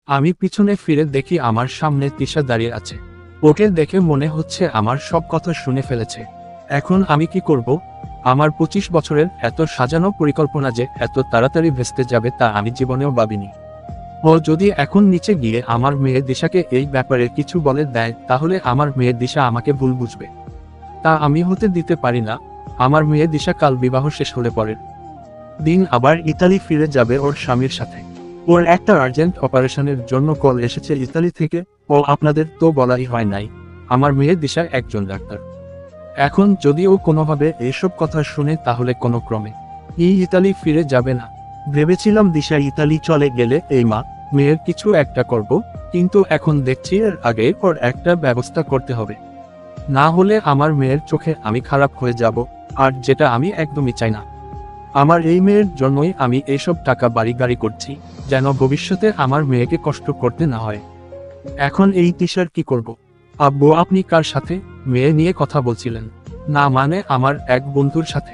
আমি পিছনে ফিরে দেখি আমার সামনে তিশা দাঁড়িয়ে আছে। ওকে দেখে মনে হচ্ছে আমার সব কথা শুনে ফেলেছে। এখন আমি কি করব? আমার 25 বছরের এত সাজানো পরিকল্পনা যে এত তাড়াতাড়ি ভেস্তে যাবে তা আমি জীবনেও ভাবিনি। ও যদি এখন নিচে গিয়ে আমার মেয়ে দিশাকে এই ব্যাপারে কিছু বলে দেয় তাহলে আমার মেয়ে দিশা আমাকে ভুল বুঝবে। তা আমি হতে দিতে পারি না। আমার মেয়ে দিশা কাল বিবাহ শেষ হলে পরের দিন আবার ইতালি ফিরে যাবে ওর স্বামীর সাথে। ওর একটা আর্জেন্ট অপারেশনের জন্য কল এসেছে ইতালি থেকে। ও আপনাদের তো বলাই হয় নাই, আমার মেয়ে দিশা একজন ডাক্তার। এখন যদি ও কোনোভাবে এসব কথা শুনে তাহলে কোনো ক্রমে ইতালি ফিরে যাবে না। ভেবেছিলাম দিশা ইতালি চলে গেলে এই মা মেয়ের কিছু একটা করব, কিন্তু এখন দেখছি এর আগে ওর একটা ব্যবস্থা করতে হবে। না হলে আমার মেয়ের চোখে আমি খারাপ হয়ে যাব, আর যেটা আমি একদমই চাই না। আমার এই মেয়ের জন্যই আমি এইসব টাকা বাড়ি গাড়ি করছি, যেন ভবিষ্যতে আমার মেয়েকে কষ্ট করতে না হয়। এখন এই তিশার কি করব? আব্বু, আপনি কার সাথে মেয়ে নিয়ে কথা বলছিলেন? না মানে আমার এক বন্ধুর সাথে।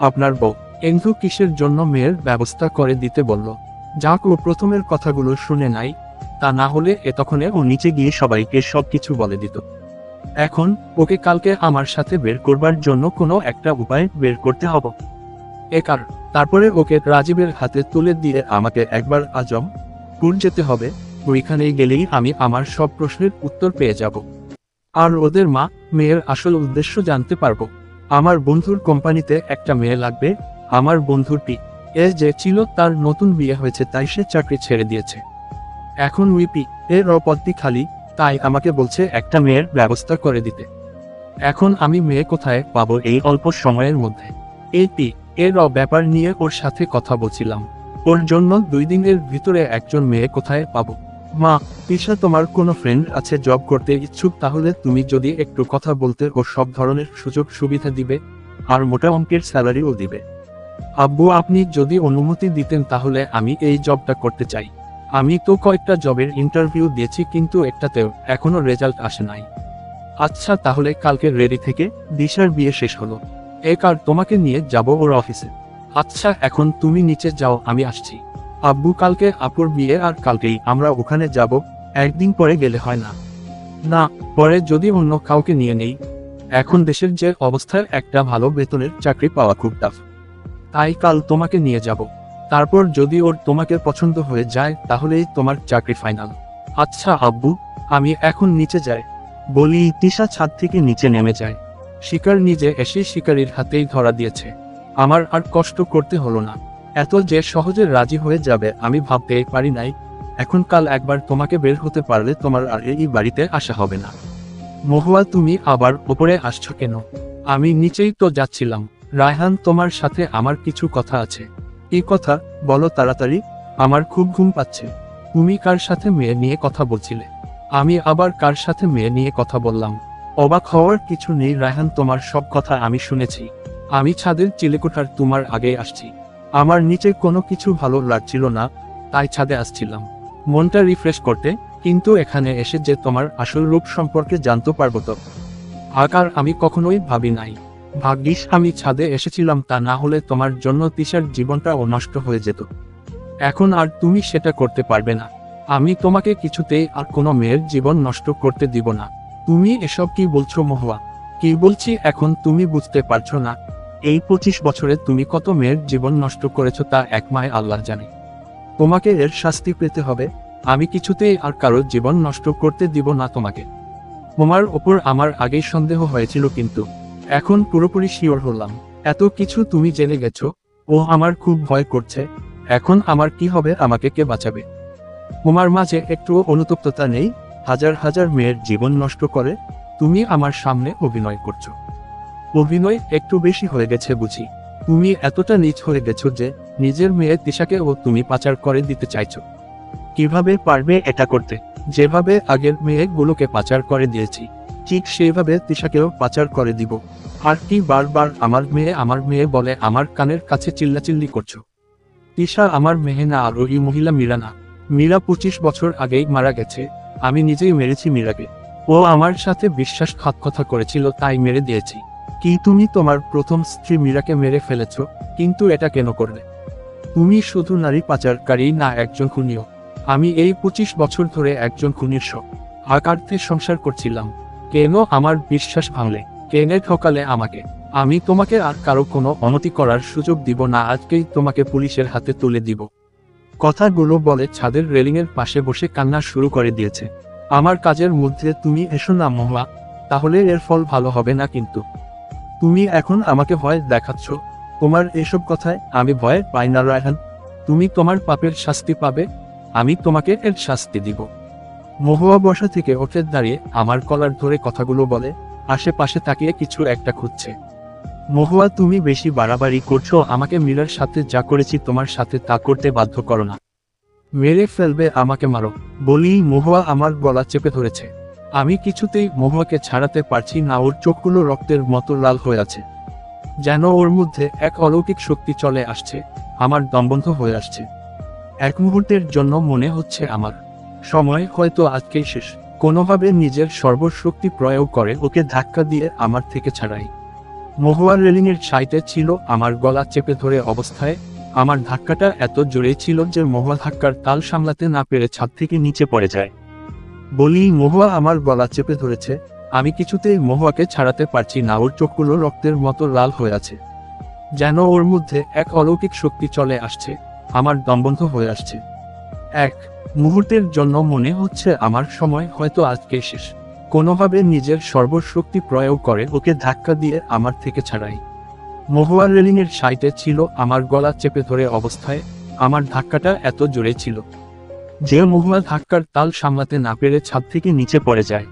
আপনার বউ কিন্তু কিসের জন্য মেয়ের ব্যবস্থা করে দিতে বলল? যাক, ও প্রথমের কথাগুলো শুনে নাই, তা না হলে এতক্ষণে ও নিচে গিয়ে সবাইকে সবকিছু বলে দিত। এখন ওকে কালকে আমার সাথে বের করবার জন্য কোনো একটা উপায় বের করতে হবে। তারপরে ওকে রাজীবের হাতে তুলে দিয়ে আমাকে একবার আজমপুর যেতে হবে। ওইখানে গেলেই আমি আমার সব প্রশ্নের উত্তর পেয়ে যাব, আর ওদের মা মেয়ের আসল উদ্দেশ্য জানতে পারবো। আমার বন্ধুর কোম্পানিতে একটা মেয়ে লাগবে। আমার বন্ধুর এ যে ছিল তার নতুন বিয়ে হয়েছে, তাই সে চাকরি ছেড়ে দিয়েছে। এখন উইপি এর পদটি খালি, তাই আমাকে বলছে একটা মেয়ের ব্যবস্থা করে দিতে। এখন আমি মেয়ে কোথায় পাবো এই অল্প সময়ের মধ্যে? এর ব্যাপার নিয়ে ওর সাথে কথা বলছিলাম। ওর জন্য 2 দিনের ভিতরে একজন মেয়ে কোথায় পাবো? মা, তিশা তোমার কোনো ফ্রেন্ড আছে জব করতে ইচ্ছুক? তাহলে তুমি যদি একটু কথা বলতে, ও সব ধরনের সুযোগ সুবিধা দিবে, আর মোটা অঙ্কের স্যালারিও দিবে। আব্বু, আপনি যদি অনুমতি দিতেন তাহলে আমি এই জবটা করতে চাই। আমি তো কয়েকটা জবের ইন্টারভিউ দিয়েছি, কিন্তু একটাতেও এখনো রেজাল্ট আসে নাই। আচ্ছা, তাহলে কালকে রেডি থেকে। দিশার বিয়ে শেষ হলো, তোমাকে নিয়ে যাব ওর অফিসে। আচ্ছা, এখন তুমি নিচে যাও, আমি আসছি। আব্বু, কালকে আপুর বিয়ে, আর কালকেই আমরা ওখানে যাব। একদিন পরে গেলে হয় না? না, পরে যদি অন্য কাউকে নিয়ে নেই। এখন দেশের যে অবস্থায় একটা ভালো বেতনের চাকরি পাওয়া খুব টাফ। তাই কাল তোমাকে নিয়ে যাব। তারপর যদি ওর তোমাকে পছন্দ হয়ে যায় তাহলেই তোমার চাকরি ফাইনাল। আচ্ছা আব্বু, আমি এখন নিচে যাই। বলি তিশা ছাদ থেকে নিচে নেমে যায়। শিকার নিজে এসে শিকারীর হাতেই ধরা দিয়েছে। আমার আর কষ্ট করতে হলো না। এত যে সহজে রাজি হয়ে যাবে আমি ভাবতেই পারি নাই। এখন কাল একবার তোমাকে বের হতে পারলে তোমার আর এই বাড়িতে আসা হবে না। মহুয়া, তুমি আবার উপরে আসছো কেন? আমি নিচেই তো যাচ্ছিলাম। রায়হান, তোমার সাথে আমার কিছু কথা আছে। এই কথা বলো তাড়াতাড়ি, আমার খুব ঘুম পাচ্ছে। তুমি কার সাথে মেয়ে নিয়ে কথা বলছিলে? আমি আবার কার সাথে মেয়ে নিয়ে কথা বললাম? অবাক হওয়ার কিছু নেই রায়হান, তোমার সব কথা আমি শুনেছি। আমি ছাদের চিলেকোঠার তোমার আগে আসছি। আমার নিচে কোনো কিছু ভালো লাগছিল না, তাই ছাদে আসছিলাম মনটা রিফ্রেশ করতে। কিন্তু এখানে এসে যে তোমার আসল রূপ সম্পর্কে জানতে পারবো তো আকার আমি কখনোই ভাবি নাই। ভাগ্যিস আমি ছাদে এসেছিলাম, তা না হলে তোমার জন্য তিশার জীবনটাও নষ্ট হয়ে যেত। এখন আর তুমি সেটা করতে পারবে না। আমি তোমাকে কিছুতেই আর কোনো মেয়ের জীবন নষ্ট করতে দিব না। তুমি এসব কি বলছো মহুয়া? কি বলছি এখন তুমি বুঝতে পারছো না? এই 25 বছরে তুমি কত মেয়ের জীবন নষ্ট করেছো তা একমায় আল্লাহ জানে। তোমাকে এর শাস্তি পেতে হবে। আমি কিছুতেই আর কারোর জীবন নষ্ট করতে দিব না তোমাকে। তোমার ওপর আমার আগেই সন্দেহ হয়েছিল, কিন্তু এখন পুরোপুরি শিওর হলাম। এত কিছু তুমি জেনে গেছো, ও আমার খুব ভয় করছে। এখন আমার কি হবে? আমাকে কে বাঁচাবে? তোমার মাঝে একটুও অনুতপ্ততা নেই? হাজার হাজার মেয়ের জীবন নষ্ট করে তুমি আমার সামনে অভিনয় করছো। অভিনয় একটু বেশি হয়ে গেছে বুঝি? তুমি এতটা নীচ হয়ে গেছো যে নিজের মেয়ে তিশাকে ও তুমি পাচার করে দিতে চাইছো। কিভাবে পারবে এটা করতে? যেভাবে আগের মেয়েগুলোকে পাচার করে দিয়েছি, ঠিক সেইভাবে তিশাকেও পাচার করে দিব। আর কি বারবার আমার মেয়ে বলে আমার কানের কাছে চিল্লাচিল্লি করছো? তিশা আমার মেয়ে না, আর ওই মহিলা মীরা না। মীরা 25 বছর আগেই মারা গেছে। আমি নিজেই মেরেছি মীরাকে। ও আমার সাথে বিশ্বাসঘাতকতা করেছিল, তাই মেরে দিয়েছি। কি তুমি তোমার প্রথম স্ত্রী মীরাকে মেরে ফেলেছ? কিন্তু এটা কেন করলে? তুমি শুধু নারী পাচারকারী না, একজন খুনিও। আমি এই 25 বছর ধরে একজন খুনির আকার্থে সংসার করছিলাম। কেন আমার বিশ্বাস ভাঙলে, কেনে ঠকালে আমাকে? আমি তোমাকে আর কারো কোনো অনতি করার সুযোগ দিব না, আজকেই তোমাকে পুলিশের হাতে তুলে দিব। কথাগুলো বলে ছাদের রেলিংয়ের পাশে বসে কান্না শুরু করে দিয়েছে। আমার কাজের মধ্যে তুমি এসো না মহুয়া, তাহলে এর ফল ভালো হবে না কিন্তু। তুমি এখন আমাকে ভয় দেখাচ্ছ। তোমার এসব কথায় আমি ভয় পাই না রায়হান। তুমি তোমার পাপের শাস্তি পাবে, আমি তোমাকে এর শাস্তি দিব। মহুয়া বসা থেকে উঠে দাঁড়িয়ে আমার কলার ধরে কথাগুলো বলে, আশেপাশে তাকিয়ে কিছু একটা খুঁজছে। মহুয়া, তুমি বেশি বাড়াবাড়ি করছো। আমাকে মীরার সাথে যা করেছি তোমার সাথে তা করতে বাধ্য করো না। মেরে ফেলবে আমাকে, মারো। বলি মহুয়া আমার গলা চেপে ধরেছে। আমি কিছুতেই মহুয়াকে ছাড়াতে পারছি না। ওর চোখগুলো রক্তের মতো লাল হয়ে আছে, যেন ওর মধ্যে এক অলৌকিক শক্তি চলে আসছে। আমার দম বন্ধ হয়ে আসছে। এক মুহূর্তের জন্য মনে হচ্ছে আমার সময় হয়তো আজকেই শেষ। কোনোভাবে নিজের সর্বশক্তি প্রয়োগ করে ওকে ধাক্কা দিয়ে আমার থেকে ছাড়াই। মহুয়ার রেলিংয়ের সাইডে ছিল আমার গলা চেপে ধরে অবস্থায়। আমার ধাক্কাটা এত জোরে ছিল যে মহুয়া ধাক্কার তাল সামলাতে না পেরে ছাদ থেকে নিচে পড়ে যায়। বলি মহুয়া আমার গলা চেপে ধরেছে। আমি কিছুতেই মহুয়াকে ছাড়াতে পারছি না। ওর চোখগুলো রক্তের মতো লাল হয়ে আছে, যেন ওর মধ্যে এক অলৌকিক শক্তি চলে আসছে। আমার দমবন্ধ হয়ে আসছে। এক মুহূর্তের জন্য মনে হচ্ছে আমার সময় হয়তো আজকে শেষ। কোনোভাবে নিজের সর্বশক্তি প্রয়োগ করে ওকে ধাক্কা দিয়ে আমার থেকে ছাড়াই। মহুয়ার রেলিংয়ের সাইডে ছিল আমার গলা চেপে ধরে অবস্থায়। আমার ধাক্কাটা এত জোরে ছিল যে মহুয়া ধাক্কার তাল সামলাতে না পেরে ছাদ থেকে নিচে পড়ে যায়।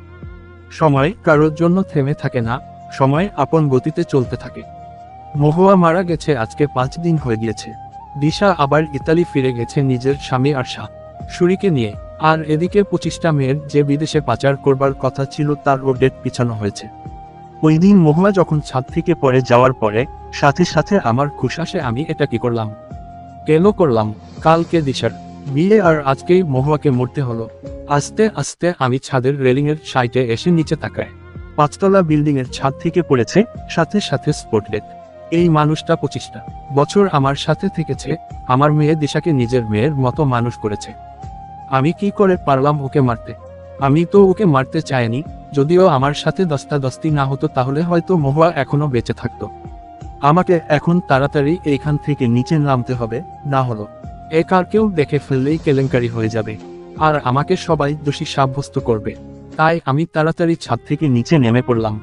সময় কারোর জন্য থেমে থাকে না, সময় আপন গতিতে চলতে থাকে। মহুয়া মারা গেছে আজকে 5 দিন হয়ে গিয়েছে। দিশা আবার ইতালি ফিরে গেছে নিজের স্বামী আর শাশুড়িকে নিয়ে। আর এদিকে 25টা মেয়ের যে বিদেশে পাচার করবার কথা ছিল তার ও ডেট পিছানো হয়েছে। ওই দিন মহুয়া যখন ছাদ থেকে পড়ে যাওয়ার পরে সাথে সাথে আমার খুশ আসে, আমি এটা কি করলাম, কেন করলাম? কালকে দিশার বিয়ে আর আজকেই মহুয়াকে মরতে হলো। আস্তে আস্তে আমি ছাদের রেলিংয়ের সাইডে এসে নিচে তাকাই। 5তলা বিল্ডিংয়ের ছাদ থেকে পড়েছে, সাথে সাথে স্পট ডেট। এই মানুষটা 25টা বছর আমার সাথে থেকেছে, আমার মেয়ে দিশাকে নিজের মেয়ের মতো মানুষ করেছে। আমি কি করে পারলাম ওকে মারতে? আমি তো ওকে মারতে চাইনি। যদিও আমার সাথে দস্তাদস্তি না হতো তাহলে হয়তো মহুয়া এখনো বেঁচে থাকতো। আমাকে এখন তাড়াতাড়ি এইখান থেকে নিচে নামতে হবে, না হলো এ কার কেউ দেখে ফেললেই কেলেঙ্কারি হয়ে যাবে আর আমাকে সবাই দোষী সাব্যস্ত করবে। তাই আমি তাড়াতাড়ি ছাদ থেকে নিচে নেমে পড়লাম।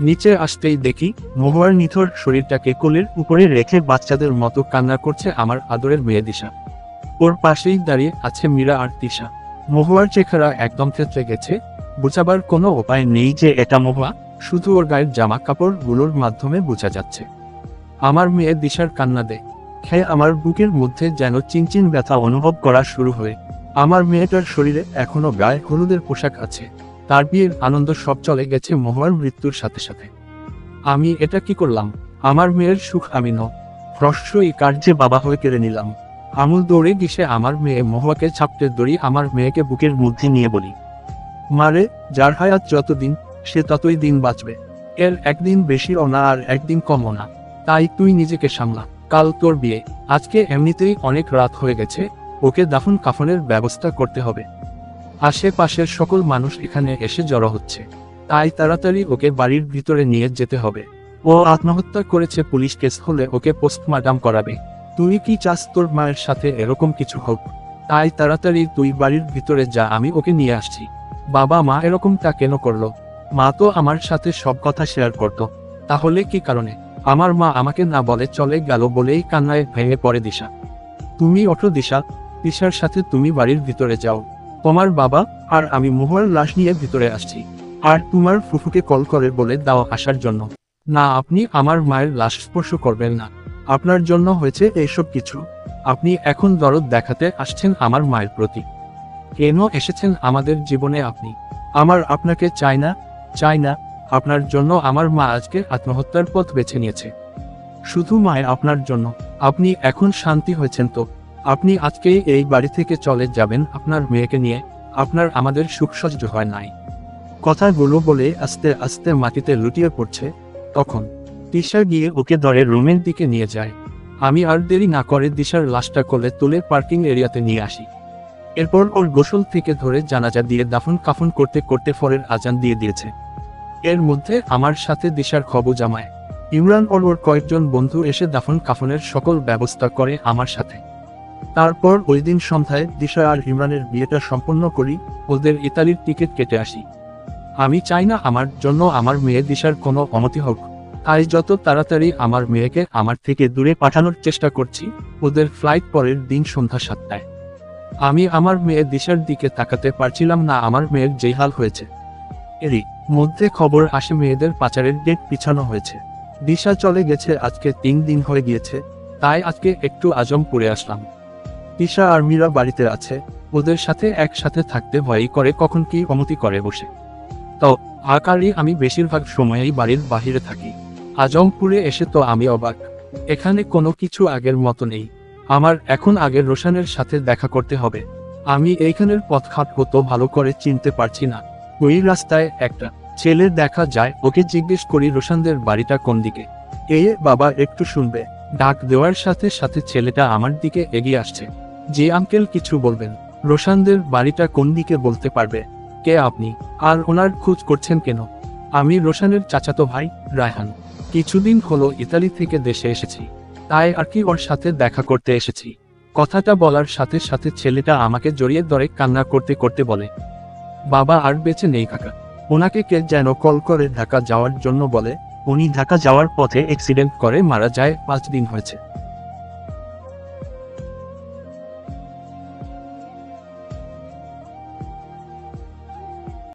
নিচে আসতেই দেখি মহুয়ার নিথর শরীরটাকে কোলের উপরে রেখে বাচ্চাদের মতো কান্না করছে আমার আদরের মেয়ে দিশা। ওর পাশেই দাঁড়িয়ে আছে মীরা আর তিশা। মহুয়ার চেহারা একদম থেতলে গেছে, বোঝাবার কোনো উপায় নেই যে এটা মহুয়া, শুধু ওর গায়ের জামা কাপড়গুলোর মাধ্যমে বোঝা যাচ্ছে। আমার মেয়ে দিশার কান্না দেখে আমার বুকের মধ্যে যেন চিনচিন ব্যথা অনুভব করা শুরু হয়। আমার মেয়েটার শরীরে এখনো গায়ে হলুদের পোশাক আছে। তার বিয়ের আনন্দ সব চলে গেছে মহুয়ার মৃত্যুর সাথে সাথে। আমি এটা কি করলাম? আমার মেয়ের সুখ আমি হ্রস্বই কার্যে বাবা হয়ে কেড়ে নিলাম। আমুল দৌড়ে গিয়ে আমার মেয়ে মহুয়াকে ছাপটে দড়ি আমার মেয়েকে বুকের মধ্যে নিয়ে বলি, মারে, যার হায়াত যতদিন সে ততই দিন বাঁচবে। এর একদিন বেশিও না আর একদিন কমও না। তাই তুই নিজেকে সামলা, কাল তোর বিয়ে। আজকে এমনিতেই অনেক রাত হয়ে গেছে, ওকে দাফন কাফনের ব্যবস্থা করতে হবে। আশেপাশের সকল মানুষ এখানে এসে জড়ো হচ্ছে, তাই তাড়াতাড়ি ওকে বাড়ির ভিতরে নিয়ে যেতে হবে। ও আত্মহত্যা করেছে, পুলিশ কেস হলে ওকে পোস্টমর্টম করাবে। তুই কি চাস তোর মায়ের সাথে এরকম কিছু হোক? তাই তাড়াতাড়ি তুই বাড়ির ভিতরে যা, আমি ওকে নিয়ে আসছি। বাবা মা এরকমটা কেন করলো? মা তো আমার সাথে সব কথা শেয়ার করতো, তাহলে কি কারণে আমার মা আমাকে না বলে চলে গেল বলেই কান্নায় ভেঙে পড়ে দিশা। তুমি ওঠো দিশা, দিশার সাথে তুমি বাড়ির ভিতরে যাও। তোমার বাবা আর আমি মহুয়ার লাশ নিয়ে ভিতরে আসছি। আর তোমার ফুফুকে কল করে বলে দাও আসার জন্য। না, আপনি আমার মায়ের লাশ স্পর্শ করবেন না। আপনার জন্য হয়েছে এইসব কিছু। আপনি এখন দরদ দেখাতে আসছেন আমার মায়ের প্রতি। কেন এসেছেন আমাদের জীবনে আপনি? আমার আপনাকে চাই না, চাই না। আপনার জন্য আমার মা আজকে আত্মহত্যার পথ বেছে নিয়েছে, শুধু মায়ের আপনার জন্য। আপনি এখন শান্তি হয়েছেন তো? আপনি আজকেই এই বাড়ি থেকে চলে যাবেন আপনার মেয়েকে নিয়ে। আপনার আমাদের সুখ সহ্য হয় নাই। কথাগুলো বলে আস্তে আস্তে মাটিতে লুটিয়ে পড়ছে। তখন দিশা গিয়ে ওকে ধরে রুমের দিকে নিয়ে যায়। আমি আর দেরি না করে দিশার লাশটা কোলে তুলে পার্কিং এরিয়াতে নিয়ে আসি। এরপর ওর গোসল থেকে ধরে জানাজা দিয়ে দাফন কাফন করতে করতে ফরের আজান দিয়ে দিয়েছে। এর মধ্যে আমার সাথে দিশার খবর জামায় ইমরান ওর কয়েকজন বন্ধু এসে দাফন কাফনের সকল ব্যবস্থা করে আমার সাথে। তারপর ওই দিন সন্ধ্যায় দিশা আর ইমরানের বিয়েটা সম্পন্ন করি, ওদের ইতালির টিকিট কেটে আসি। আমি চাই না আমার জন্য আমার মেয়ে দিশার কোনো অমতি হোক, তাই যত তাড়াতাড়ি আমার মেয়েকে আমার থেকে দূরে পাঠানোর চেষ্টা করছি। ওদের ফ্লাইট পরের দিন সন্ধ্যা 7টায়। আমি আমার মেয়ে দিশার দিকে তাকাতে পারছিলাম না, আমার মেয়ের যেই হাল হয়েছে। এরই মধ্যে খবর আসে মেয়েদের পাচারের ডেট পিছানো হয়েছে। দিশা চলে গেছে আজকে 3 দিন হয়ে গিয়েছে, তাই আজকে একটু আজমপুরে আসলাম। দিশা আর মীরা বাড়িতে আছে, ওদের সাথে একসাথে থাকতে ভয়ই করে কখন কি অমতি করে বসে। তো আকারই আমি বেশিরভাগ সময়ই বাড়ির বাহিরে থাকি। আজমপুরে এসে তো আমি অবাক, এখানে কোনো কিছু আগের মতো নেই। আমার এখন আগের রোশানের সাথে দেখা করতে হবে। আমি এইখানের পথঘাট তো ভালো করে চিনতে পারছি না। ওই রাস্তায় একটা ছেলে দেখা যায়, ওকে জিজ্ঞেস করি রোশানদের বাড়িটা কোন দিকে। বাবা একটু শুনবে ডাক দেওয়ার সাথে সাথে ছেলেটা আমার দিকে এগিয়ে আসছে। যে আঙ্কেল কিছু বলবেন, রোশানদের বাড়িটা কোন দিকে বলতে পারবে? কে আপনি, আর ওনার খোঁজ করছেন কেন? আমি রোশানের চাচাতো ভাই রায়হান। কিছুদিন হলো ইতালি থেকে দেশে এসেছি, তাই আর কি ওর সাথে দেখা করতে এসেছি। কথাটা বলার সাথে সাথে ছেলেটা আমাকে জড়িয়ে ধরে কান্না করতে করতে বলে, বাবা আর বেঁচে নেই কাকা। ওনাকে কে যেন কল করে ঢাকা যাওয়ার জন্য বলে। উনি ঢাকা যাওয়ার পথে অ্যাক্সিডেন্ট করে মারা যায়, 5 দিন হয়েছে।